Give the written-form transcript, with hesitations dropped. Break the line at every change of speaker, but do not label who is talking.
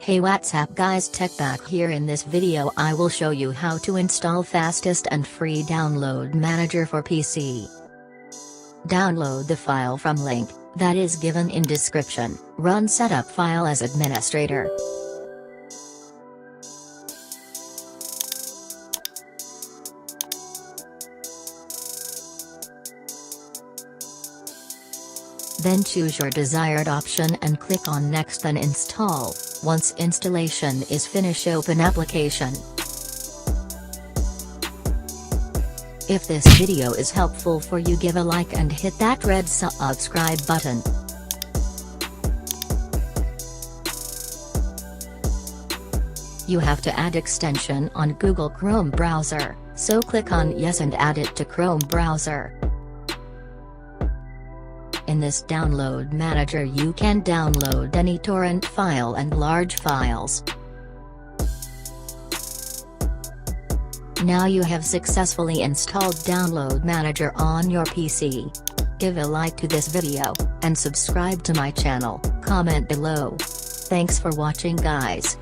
Hey what's up guys, TechBack here. In this video I will show you how to install fastest and free download manager for PC. Download the file from link that is given in description, run setup file as administrator. Then choose your desired option and click on next, then install. Once installation is finished, open application. If this video is helpful for you, give a like and hit that red subscribe button. You have to add extension on Google Chrome browser, so click on yes and add it to Chrome browser. In this download manager you can download any torrent file and large files. Now you have successfully installed download manager on your PC. Give a like to this video, and subscribe to my channel, comment below. Thanks for watching guys.